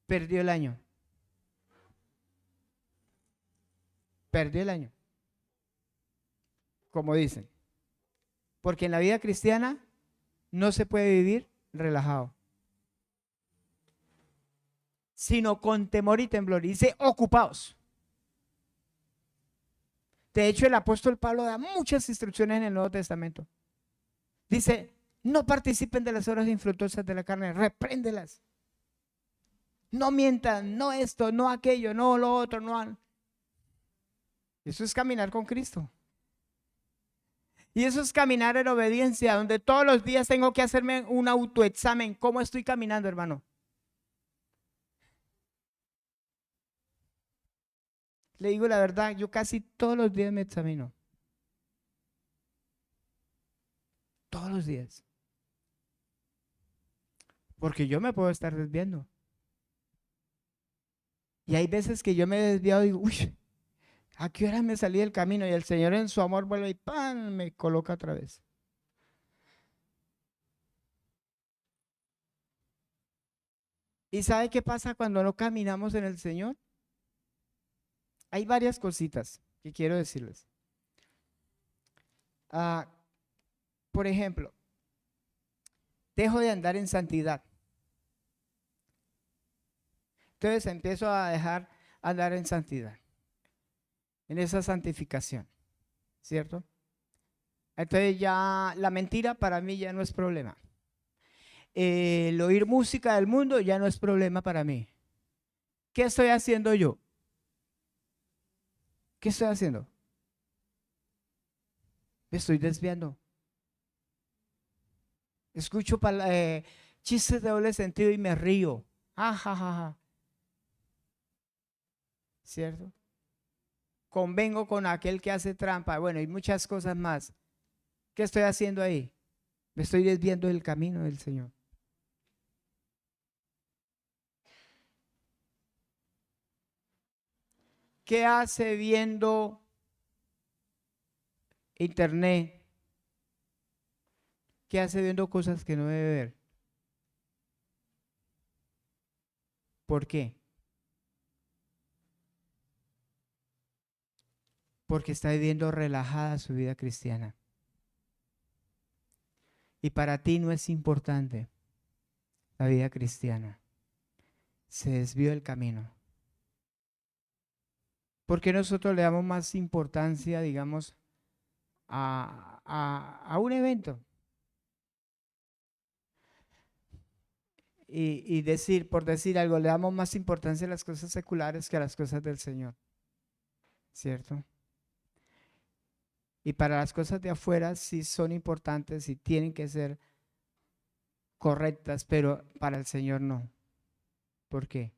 perdió el año. Perdió el año. Como dicen. Porque en la vida cristiana no se puede vivir relajado, sino con temor y temblor. Y dice, ocupaos. De hecho, el apóstol Pablo da muchas instrucciones en el Nuevo Testamento. Dice, no participen de las obras infructuosas de la carne, repréndelas. No mientan, no esto, no aquello, no lo otro, no. Eso es caminar con Cristo. Y eso es caminar en obediencia, donde todos los días tengo que hacerme un autoexamen. ¿Cómo estoy caminando, hermano? Le digo la verdad, yo casi todos los días me examino. Todos los días. Porque yo me puedo estar desviando. Y hay veces que yo me he desviado y digo, uy, ¿a qué hora me salí del camino? Y el Señor en su amor vuelve y ¡pam! Me coloca otra vez. ¿Y sabe qué pasa cuando no caminamos en el Señor? Hay varias cositas que quiero decirles. Ah, por ejemplo, dejo de andar en santidad. Entonces empiezo a dejar andar en santidad, en esa santificación, ¿cierto? Entonces ya la mentira para mí ya no es problema. El oír música del mundo ya no es problema para mí. ¿Qué estoy haciendo yo? ¿Qué estoy haciendo? Me estoy desviando. Escucho chistes de doble sentido y me río. Ja, ja, ja, ja. ¿Cierto? Convengo con aquel que hace trampa. Bueno, y muchas cosas más. ¿Qué estoy haciendo ahí? Me estoy desviando del camino del Señor. ¿Qué hace viendo internet? ¿Qué hace viendo cosas que no debe ver? ¿Por qué? Porque está viviendo relajada su vida cristiana. Y para ti no es importante la vida cristiana. Se desvió del camino. ¿Por qué nosotros le damos más importancia, digamos, a un evento? Y decir, por decir algo, le damos más importancia a las cosas seculares que a las cosas del Señor, ¿cierto? Y para las cosas de afuera sí son importantes y tienen que ser correctas, pero para el Señor no. ¿Por qué?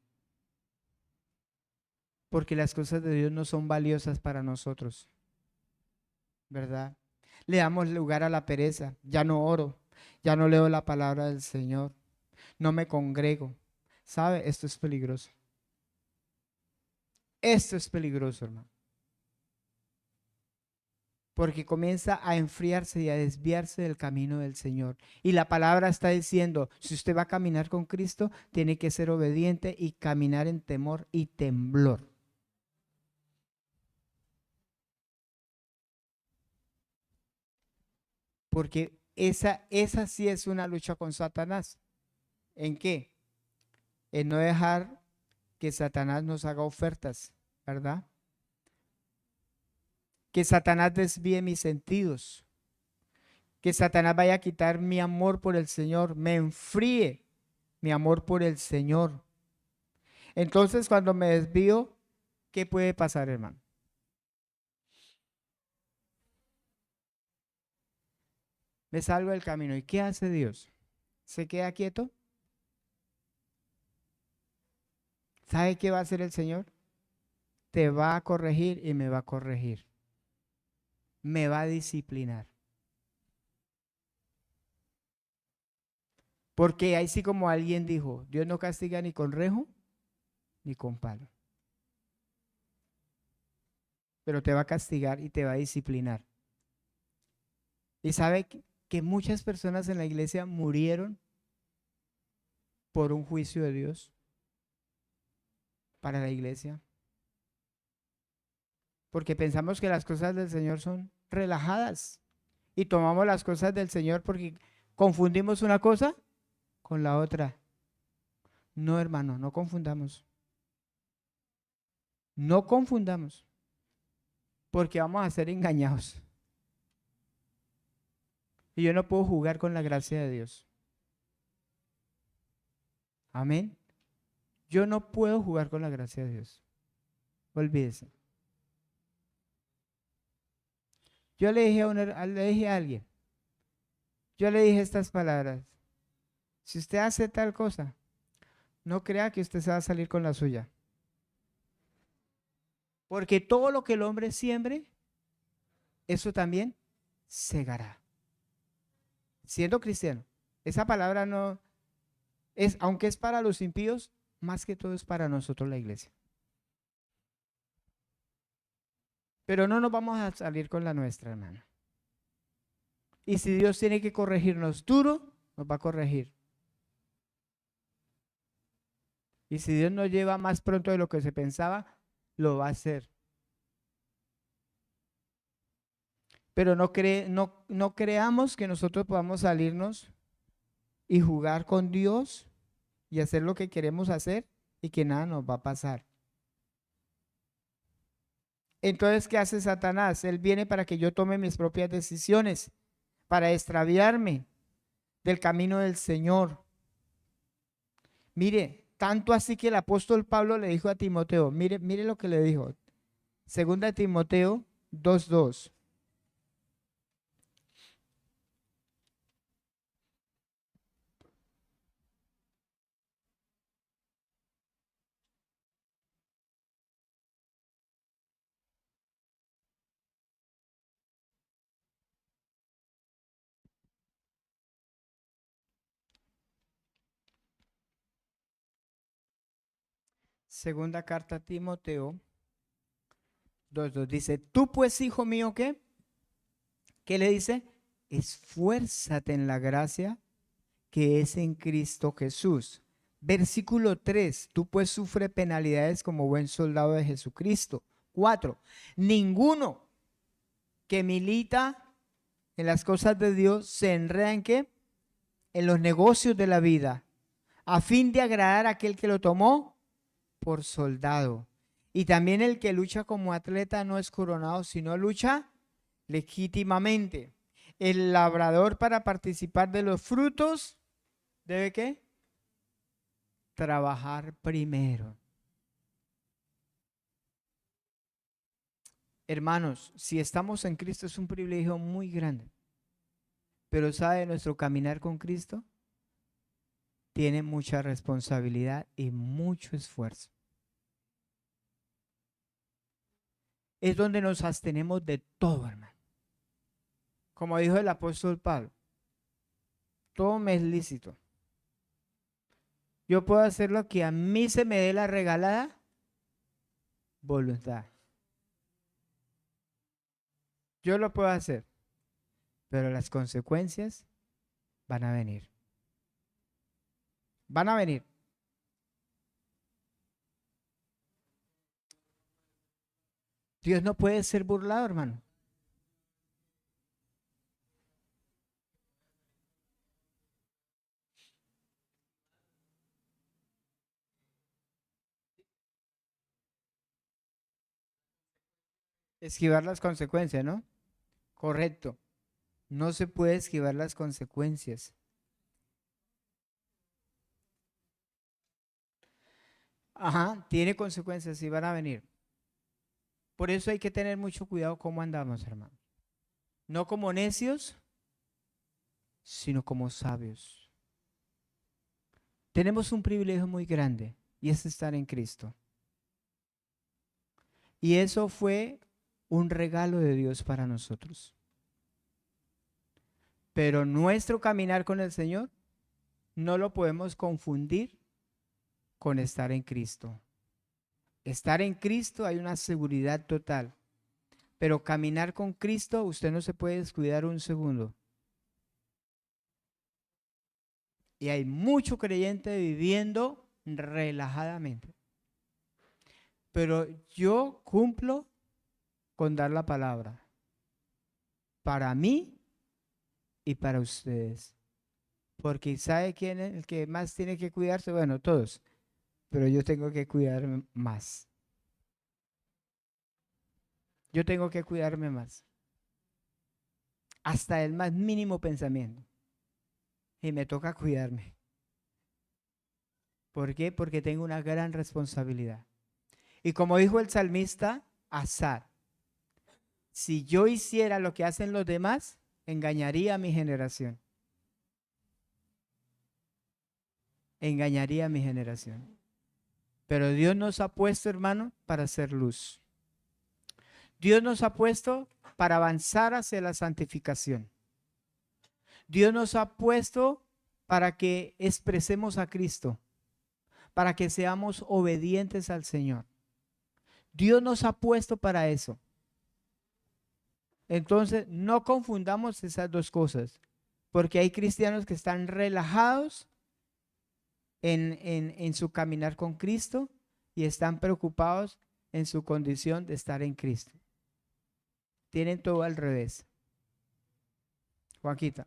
Porque las cosas de Dios no son valiosas para nosotros, ¿verdad? Le damos lugar a la pereza, ya no oro, ya no leo la palabra del Señor, no me congrego. ¿Sabe? Esto es peligroso. Esto es peligroso, hermano. Porque comienza a enfriarse y a desviarse del camino del Señor. Y la palabra está diciendo, si usted va a caminar con Cristo, tiene que ser obediente y caminar en temor y temblor. Porque esa sí es una lucha con Satanás. ¿En qué? En no dejar que Satanás nos haga ofertas, ¿verdad? Que Satanás desvíe mis sentidos. Que Satanás vaya a quitar mi amor por el Señor, me enfríe mi amor por el Señor. Entonces, cuando me desvío, ¿qué puede pasar, hermano? Me salgo del camino. ¿Y qué hace Dios? ¿Se queda quieto? ¿Sabe qué va a hacer el Señor? Te va a corregir y me va a corregir. Me va a disciplinar. Porque ahí sí como alguien dijo, Dios no castiga ni con rejo ni con palo. Pero te va a castigar y te va a disciplinar. Y sabe que muchas personas en la iglesia murieron por un juicio de Dios para la iglesia. Porque pensamos que las cosas del Señor son relajadas. Y tomamos las cosas del Señor porque confundimos una cosa con la otra. No, hermano, no confundamos. No confundamos. Porque vamos a ser engañados. Y yo no puedo jugar con la gracia de Dios. Amén. Yo no puedo jugar con la gracia de Dios. Olvídese. Yo le dije le dije a alguien, yo le dije estas palabras. Si usted hace tal cosa, no crea que usted se va a salir con la suya. Porque todo lo que el hombre siembre, eso también segará. Siendo cristiano. Esa palabra no es, aunque es para los impíos, más que todo es para nosotros la iglesia. Pero no nos vamos a salir con la nuestra, hermano. Y si Dios tiene que corregirnos duro, nos va a corregir. Y si Dios nos lleva más pronto de lo que se pensaba, lo va a hacer. Pero no creamos que nosotros podamos salirnos y jugar con Dios y hacer lo que queremos hacer y que nada nos va a pasar. Entonces, ¿qué hace Satanás? Él viene para que yo tome mis propias decisiones, para extraviarme del camino del Señor. Mire, tanto así que el apóstol Pablo le dijo a Timoteo, mire lo que le dijo. Segunda de Timoteo 2:2. Segunda carta a Timoteo 2:2 dice, tú pues, hijo mío, ¿qué? ¿Qué le dice? Esfuérzate en la gracia que es en Cristo Jesús. Versículo 3, tú pues sufre penalidades como buen soldado de Jesucristo. 4, ninguno que milita en las cosas de Dios se enreda en qué? En los negocios de la vida, a fin de agradar a aquel que lo tomó por soldado. Y también el que lucha como atleta no es coronado, sino lucha legítimamente. El labrador, para participar de los frutos, ¿debe qué? Trabajar primero. Hermanos, si estamos en Cristo es un privilegio muy grande. Pero ¿sabe? Nuestro caminar con Cristo tiene mucha responsabilidad y mucho esfuerzo. Es donde nos abstenemos de todo, hermano. Como dijo el apóstol Pablo, todo me es lícito. Yo puedo hacer lo que a mí se me dé la regalada voluntad. Yo lo puedo hacer, pero las consecuencias van a venir. Van a venir. Dios no puede ser burlado, hermano. Esquivar las consecuencias, ¿no? Correcto. No se puede esquivar las consecuencias. Ajá, tiene consecuencias y van a venir. Por eso hay que tener mucho cuidado cómo andamos, hermano. No como necios, sino como sabios. Tenemos un privilegio muy grande y es estar en Cristo. Y eso fue un regalo de Dios para nosotros. Pero nuestro caminar con el Señor no lo podemos confundir con estar en Cristo. Estar en Cristo hay una seguridad total. Pero caminar con Cristo, usted no se puede descuidar un segundo. Y hay mucho creyente viviendo relajadamente. Pero yo cumplo con dar la palabra. Para mí y para ustedes. Porque ¿sabe quién es el que más tiene que cuidarse? Bueno, todos. Pero yo tengo que cuidarme más. Yo tengo que cuidarme más. Hasta el más mínimo pensamiento. Y me toca cuidarme. ¿Por qué? Porque tengo una gran responsabilidad. Y como dijo el salmista, azar. Si yo hiciera lo que hacen los demás, engañaría a mi generación. Engañaría a mi generación. Pero Dios nos ha puesto, hermano, para hacer luz. Dios nos ha puesto para avanzar hacia la santificación. Dios nos ha puesto para que expresemos a Cristo, para que seamos obedientes al Señor. Dios nos ha puesto para eso. Entonces, no confundamos esas dos cosas, porque hay cristianos que están relajados en su caminar con Cristo y están preocupados en su condición de estar en Cristo. Tienen todo al revés. Juanquita.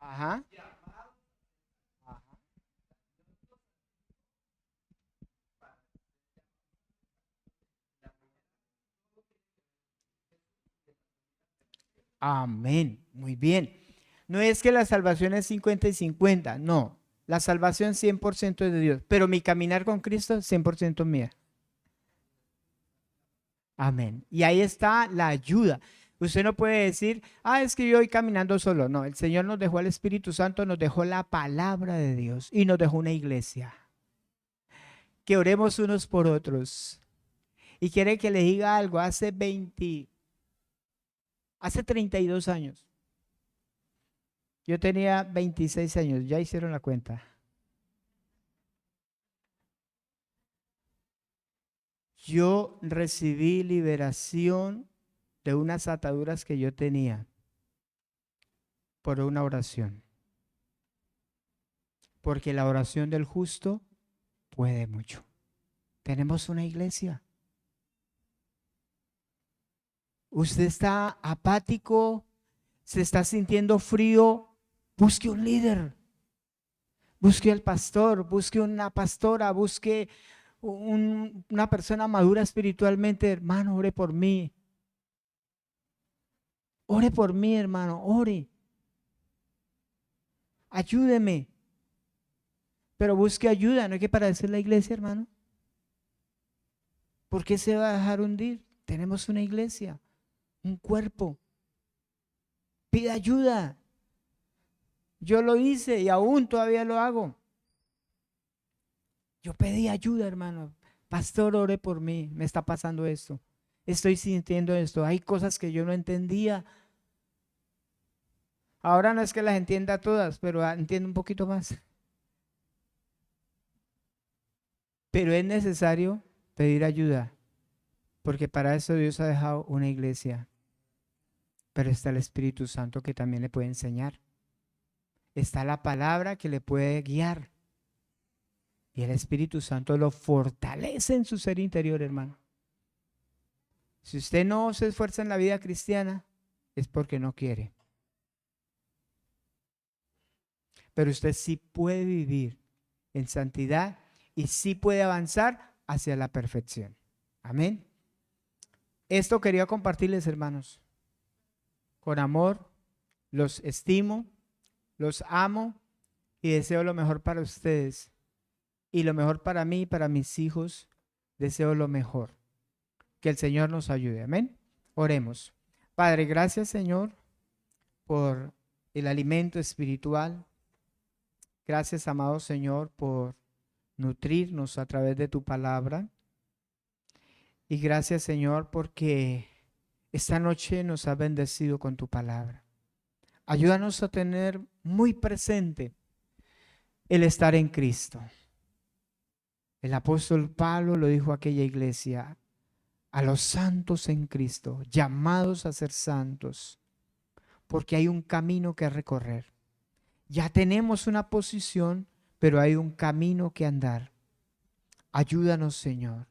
Ajá. Amén. Muy bien. No es que la salvación es 50 y 50, no. La salvación 100% es de Dios, pero mi caminar con Cristo es 100% mía. Amén. Y ahí está la ayuda. Usted no puede decir, es que yo voy caminando solo. No, el Señor nos dejó al Espíritu Santo, nos dejó la palabra de Dios y nos dejó una iglesia. Que oremos unos por otros. Y quiere que le diga algo, hace 32 años. Yo tenía 26 años, ya hicieron la cuenta. Yo recibí liberación de unas ataduras que yo tenía por una oración. Porque la oración del justo puede mucho. Tenemos una iglesia. Usted está apático, se está sintiendo frío, busque un líder. Busque al pastor, busque una pastora, busque una persona madura espiritualmente. Hermano, ore por mí. Ore por mí, hermano, ore. Ayúdeme. Pero busque ayuda, no hay que parecer la iglesia, hermano. ¿Por qué se va a dejar hundir? Tenemos una iglesia, un cuerpo. Pida ayuda. Yo lo hice y aún todavía lo hago. Yo pedí ayuda, hermano. Pastor, ore por mí. Me está pasando esto. Estoy sintiendo esto. Hay cosas que yo no entendía. Ahora no es que las entienda todas, pero entiendo un poquito más. Pero es necesario pedir ayuda, porque para eso Dios ha dejado una iglesia. Pero está el Espíritu Santo que también le puede enseñar. Está la palabra que le puede guiar. Y el Espíritu Santo lo fortalece en su ser interior, hermano. Si usted no se esfuerza en la vida cristiana, es porque no quiere. Pero usted sí puede vivir en santidad y sí puede avanzar hacia la perfección. Amén. Esto quería compartirles, hermanos. Con amor, los estimo, los amo y deseo lo mejor para ustedes. Y lo mejor para mí y para mis hijos, deseo lo mejor. Que el Señor nos ayude. Amén. Oremos. Padre, gracias, Señor, por el alimento espiritual. Gracias, amado Señor, por nutrirnos a través de tu palabra. Y gracias, Señor, porque esta noche nos has bendecido con tu palabra. Ayúdanos a tener muy presente el estar en Cristo. El apóstol Pablo lo dijo a aquella iglesia: a los santos en Cristo, llamados a ser santos, porque hay un camino que recorrer. Ya tenemos una posición, pero hay un camino que andar. Ayúdanos, Señor,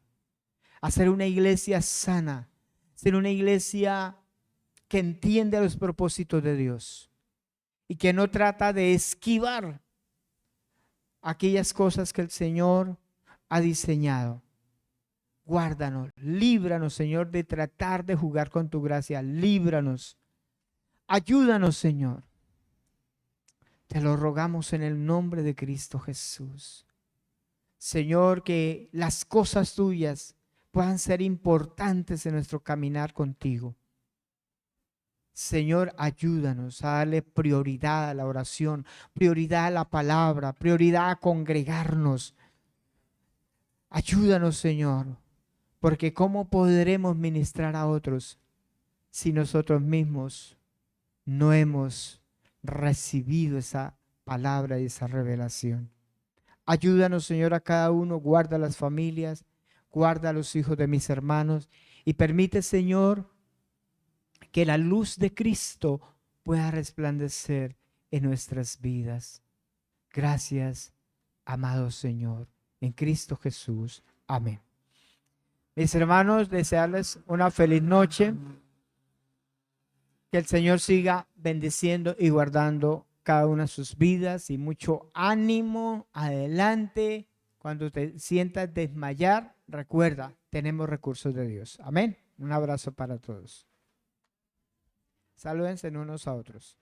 a ser una iglesia sana, ser una iglesia que entiende los propósitos de Dios y que no trata de esquivar aquellas cosas que el Señor ha diseñado. Guárdanos, líbranos, Señor, de tratar de jugar con tu gracia. Líbranos. Ayúdanos, Señor. Te lo rogamos en el nombre de Cristo Jesús. Señor, que las cosas tuyas puedan ser importantes en nuestro caminar contigo. Señor, ayúdanos a darle prioridad a la oración, prioridad a la palabra, prioridad a congregarnos. Ayúdanos, Señor, porque ¿cómo podremos ministrar a otros si nosotros mismos no hemos recibido esa palabra y esa revelación? Ayúdanos, Señor, a cada uno, guarda las familias, guarda a los hijos de mis hermanos y permite, Señor, que la luz de Cristo pueda resplandecer en nuestras vidas. Gracias, amado Señor, en Cristo Jesús. Amén. Mis hermanos, desearles una feliz noche. Que el Señor siga bendiciendo y guardando cada una de sus vidas y mucho ánimo adelante. Cuando te sientas desmayar, recuerda, tenemos recursos de Dios. Amén. Un abrazo para todos. Salúdense unos a otros.